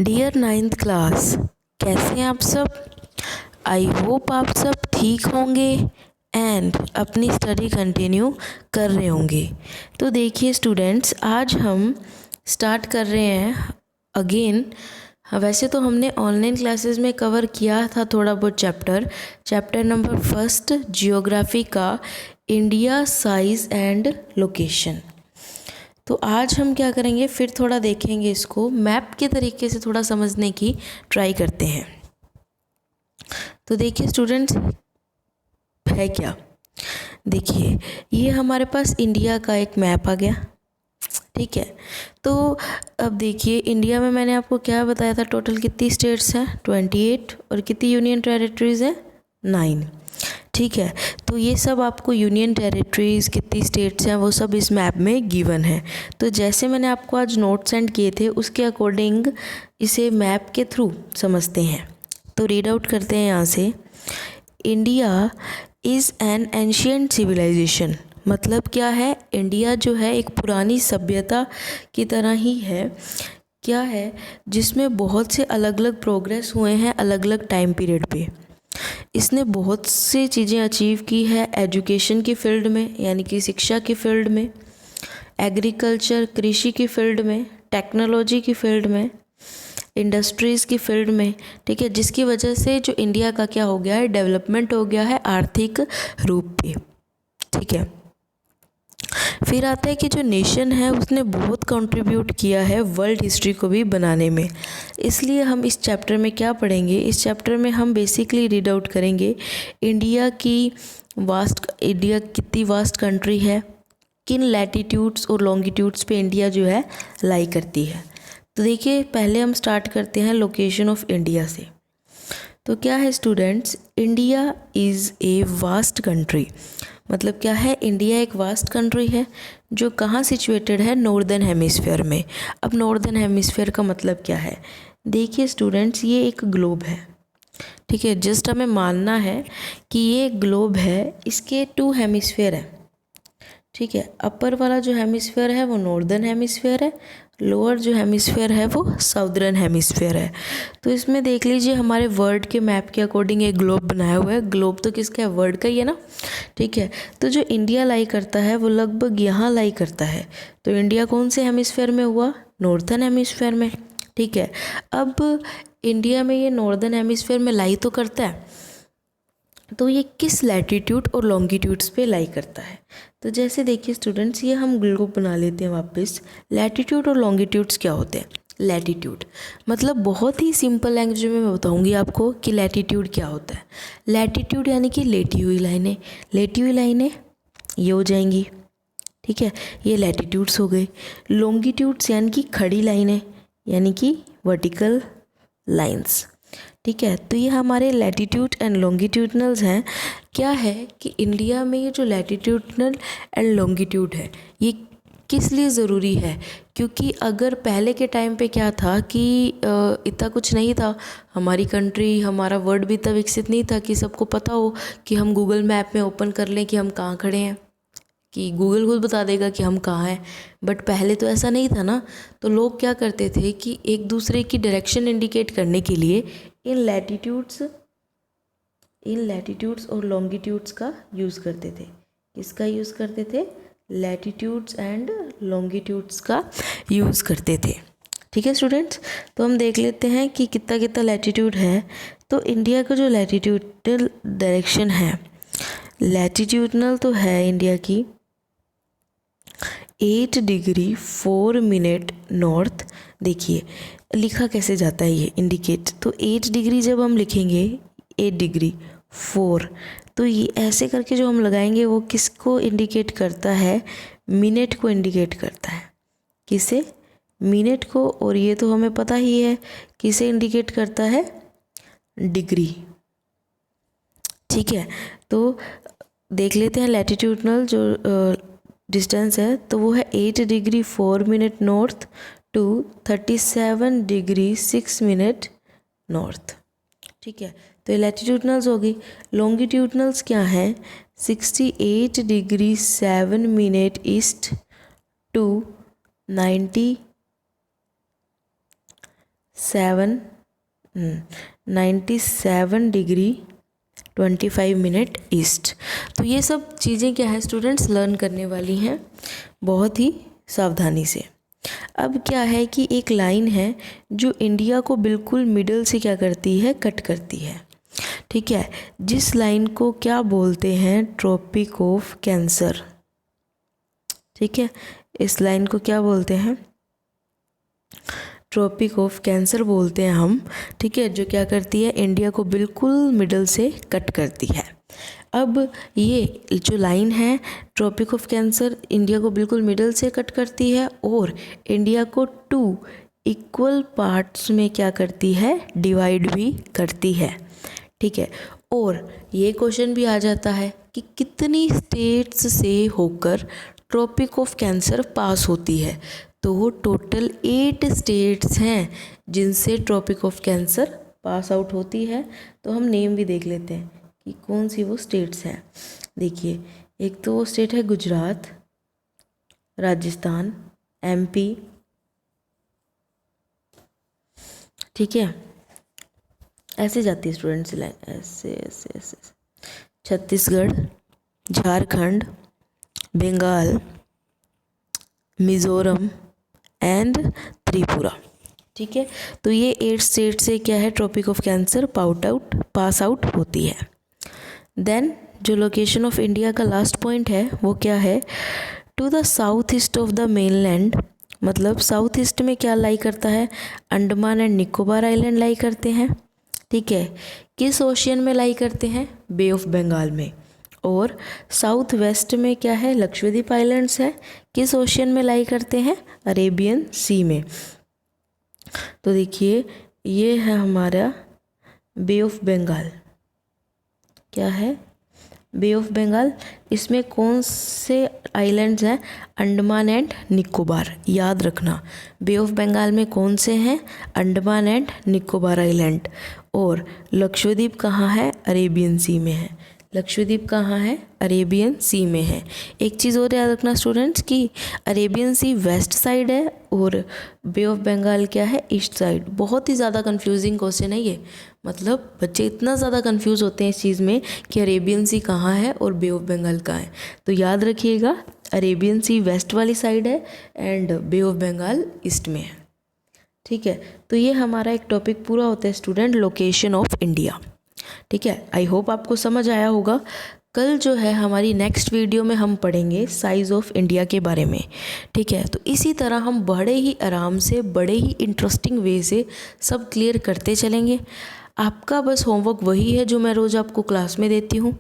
Dear 9th class, कैसे हैं आप सब। आई होप आप सब ठीक होंगे एंड अपनी स्टडी कंटिन्यू कर रहे होंगे। तो देखिए स्टूडेंट्स, आज हम स्टार्ट कर रहे हैं अगेन। वैसे तो हमने ऑनलाइन क्लासेस में कवर किया था थोड़ा बहुत चैप्टर नंबर 1 जियोग्राफी का, इंडिया साइज़ एंड लोकेशन। तो आज हम क्या करेंगे, फिर थोड़ा देखेंगे, इसको मैप के तरीके से थोड़ा समझने की ट्राई करते हैं। तो देखिए स्टूडेंट्स, है क्या, देखिए ये हमारे पास इंडिया का एक मैप आ गया, ठीक है। तो अब देखिए इंडिया में मैंने आपको क्या बताया था, टोटल कितनी स्टेट्स हैं 28 और कितनी यूनियन टेरिटरीज़ हैं 9, ठीक है। तो ये सब आपको यूनियन टेरिटरीज़ कितनी स्टेट्स हैं वो सब इस मैप में गिवन है। तो जैसे मैंने आपको आज नोट सेंड किए थे उसके अकॉर्डिंग इसे मैप के थ्रू समझते हैं। तो रीड आउट करते हैं यहाँ से। India is an ancient civilisation, मतलब क्या है, इंडिया जो है एक पुरानी सभ्यता की तरह ही है। क्या है, जिसमें बहुत से अलग अलग प्रोग्रेस हुए हैं अलग अलग टाइम पीरियड पे। इसने बहुत सी चीज़ें अचीव की है एजुकेशन की फील्ड में, यानी कि शिक्षा की फील्ड में, एग्रीकल्चर कृषि की फील्ड में, टेक्नोलॉजी की फील्ड में, इंडस्ट्रीज़ की फील्ड में, ठीक है। जिसकी वजह से जो इंडिया का क्या हो गया है, डेवलपमेंट हो गया है आर्थिक रूप पे, ठीक है। फिर आता है कि जो नेशन है उसने बहुत कंट्रीब्यूट किया है वर्ल्ड हिस्ट्री को भी बनाने में। इसलिए हम इस चैप्टर में क्या पढ़ेंगे, इस चैप्टर में हम बेसिकली रीड आउट करेंगे इंडिया कितनी वास्ट कंट्री है, किन लैटिट्यूड्स और लॉन्गिट्यूड्स पे इंडिया जो है लाई करती है। तो देखिए पहले हम स्टार्ट करते हैं लोकेशन ऑफ इंडिया से। तो क्या है students, India is a vast country, मतलब क्या है, इंडिया एक वास्ट कंट्री है जो कहाँ सिचुएटेड है, नॉर्दर्न हेमिस्फीयर में। अब नॉर्दर्न हेमिस्फीयर का मतलब क्या है, देखिए स्टूडेंट्स ये एक ग्लोब है, ठीक है। जस्ट हमें मानना है कि ये ग्लोब है, इसके 2 हेमिस्फीयर है, ठीक है। अपर वाला जो हेमिस्फीयर है वो नॉर्दर्न हेमिस्फीयर है, लोअर जो हेमिस्फीयर है वो साउदर्न हेमिस्फीयर है। तो इसमें देख लीजिए हमारे वर्ल्ड के मैप के अकॉर्डिंग एक ग्लोब बनाया हुआ है। ग्लोब तो किसका है, वर्ल्ड का ही है ना, ठीक है। तो जो इंडिया लाई करता है वो लगभग यहाँ लाई करता है। तो इंडिया कौन से हेमिस्फीयर में हुआ, नॉर्थर्न हेमिस्फीयर में, ठीक है। अब इंडिया में ये नॉर्दर्न हेमिस्फीयर में लाई तो करता है, तो ये किस लैटिट्यूड और लॉन्गिट्यूड्स पे लाई करता है। तो जैसे देखिए स्टूडेंट्स, ये हम ग्लोब बना लेते हैं वापस। लैटिट्यूड और लॉन्गिट्यूड्स क्या होते हैं, लैटिट्यूड मतलब बहुत ही सिंपल लैंग्वेज में मैं बताऊंगी आपको कि लैटिट्यूड क्या होता है। लैटिट्यूड यानी कि लेटी हुई लाइनें, लेटी हुई लाइनें ये हो जाएंगी, ठीक है, ये लैटिट्यूड्स हो गए। लॉन्गिट्यूड्स यानी कि खड़ी लाइनें, यानी कि वर्टिकल लाइंस, ठीक है। तो ये हमारे लैटिट्यूड एंड लॉन्गिट्यूडनल्स हैं। क्या है कि इंडिया में ये जो लैटिट्यूडनल एंड लॉन्गिट्यूड है ये किस लिए ज़रूरी है, क्योंकि अगर पहले के टाइम पे क्या था कि इतना कुछ नहीं था, हमारी कंट्री हमारा वर्ल्ड भी इतना विकसित नहीं था कि सबको पता हो कि हम गूगल मैप में ओपन कर लें कि हम कहाँ खड़े हैं, कि गूगल खुद बता देगा कि हम कहाँ हैं। बट पहले तो ऐसा नहीं था ना। तो लोग क्या करते थे कि एक दूसरे की डायरेक्शन इंडिकेट करने के लिए इन लैटिट्यूड्स और लॉन्गिट्यूड्स का यूज़ करते थे। किसका यूज़ करते थे, लैटिट्यूड्स एंड लॉन्गिट्यूड्स का यूज़ करते थे, ठीक है स्टूडेंट्स। तो हम देख लेते हैं कि कितना कितना लैटिट्यूड है। तो इंडिया का जो लैटिट्यूडल डायरेक्शन है, लैटिट्यूडनल तो है इंडिया की 8 डिग्री 4 मिनट नॉर्थ। देखिए लिखा कैसे जाता है ये इंडिकेट, तो 8 डिग्री जब हम लिखेंगे 8 डिग्री 4, तो ये ऐसे करके जो हम लगाएंगे वो किसको इंडिकेट करता है, मिनट को इंडिकेट करता है। किसे, मिनट को। और ये तो हमें पता ही है किसे इंडिकेट करता है, डिग्री, ठीक है। तो देख लेते हैं लैटिट्यूडनल जो डिस्टेंस है, तो वो है 8 degree 4 minute north to 37 degree 6 minute north, ठीक है। तो ये लैटिट्यूडनल्स होगी। लॉन्गिट्यूडनल्स क्या हैं, 68 degree 7 minute east to 97 degree 25 minute east. तो ये सब चीज़ें क्या है स्टूडेंट्स, लर्न करने वाली हैं बहुत ही सावधानी से। अब क्या है कि एक लाइन है जो इंडिया को बिल्कुल मिडल से क्या करती है, कट करती है। ठीक है, जिस लाइन को क्या बोलते हैं, ट्रॉपिक ऑफ कैंसर। ठीक है, इस लाइन को क्या बोलते हैं, ट्रॉपिक ऑफ कैंसर बोलते हैं हम। ठीक है, जो क्या करती है, इंडिया को बिल्कुल मिडल से कट करती है। अब ये जो लाइन है ट्रॉपिक ऑफ कैंसर इंडिया को बिल्कुल मिडल से कट करती है और इंडिया को 2 इक्वल पार्ट्स में क्या करती है, डिवाइड भी करती है। ठीक है, और ये क्वेश्चन भी आ जाता है कि कितनी स्टेट्स से होकर ट्रॉपिक ऑफ कैंसर पास होती है। तो टोटल 8 स्टेट्स हैं जिनसे tropic of cancer pass out होती है। तो हम नेम भी देख लेते हैं कि कौन सी वो स्टेट्स हैं। देखिए, एक तो वो स्टेट है गुजरात, राजस्थान, MP। ठीक है, ऐसे जाती है स्टूडेंट्स लाइन, ऐसे ऐसे ऐसे। छत्तीसगढ़, झारखंड, बंगाल, मिज़ोरम एंड त्रिपुरा। ठीक है, तो ये 8 स्टेट से क्या है, tropic of cancer pass out होती है। देन जो लोकेशन ऑफ इंडिया का लास्ट पॉइंट है वो क्या है, to the south east of the mainland. मतलब साउथ ईस्ट में क्या लाई करता है, Andaman and Nicobar island lie करते हैं। ठीक है, किस ओशियन में लाई करते हैं, बे ऑफ बंगाल में। और साउथ वेस्ट में क्या है, लक्षद्वीप आइलैंड्स है, किस ओशियन में लाई करते हैं, अरेबियन सी में। तो देखिए, ये है हमारा बे ऑफ बंगाल। क्या है, बे ऑफ बंगाल। इसमें कौन से आइलैंड्स हैं, अंडमान एंड निकोबार। याद रखना, बे ऑफ बंगाल में कौन से हैं, अंडमान एंड निकोबार आइलैंड। और लक्षद्वीप कहाँ है, अरेबियन सी में है। लक्षद्वीप कहाँ है, अरेबियन सी में है। एक चीज़ और याद रखना स्टूडेंट्स कि अरेबियन सी वेस्ट साइड है और बे ऑफ बंगाल क्या है, ईस्ट साइड। बहुत ही ज़्यादा कंफ्यूजिंग क्वेश्चन है ये। मतलब बच्चे इतना ज़्यादा कंफ्यूज होते हैं इस चीज़ में कि अरेबियन सी कहाँ है और बे ऑफ बंगाल कहाँ है। तो याद रखिएगा, अरेबियन सी वेस्ट वाली साइड है and bay of Bengal east में है। ठीक है, तो ये हमारा एक टॉपिक पूरा होता है स्टूडेंट, लोकेशन ऑफ इंडिया। ठीक है, आई होप आपको समझ आया होगा। कल जो है हमारी नेक्स्ट वीडियो में हम पढ़ेंगे साइज़ ऑफ इंडिया के बारे में। ठीक है, तो इसी तरह हम बड़े ही आराम से, बड़े ही इंटरेस्टिंग वे से सब क्लियर करते चलेंगे। आपका बस होमवर्क वही है जो मैं रोज़ आपको क्लास में देती हूँ।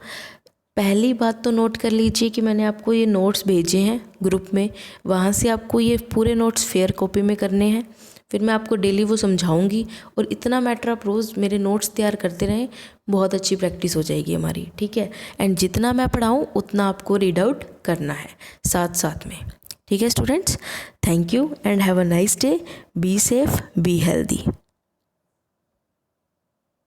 पहली बात तो नोट कर लीजिए कि मैंने आपको ये नोट्स भेजे हैं ग्रुप में, वहाँ से आपको ये पूरे नोट्स फेयर कॉपी में करने हैं। फिर मैं आपको डेली वो समझाऊंगी और इतना मैटर आप रोज़ मेरे नोट्स तैयार करते रहें, बहुत अच्छी प्रैक्टिस हो जाएगी हमारी। ठीक है, एंड जितना मैं पढ़ाऊँ उतना आपको रीड आउट करना है साथ साथ में। ठीक है students, thank you and have a nice day, be safe, be healthy.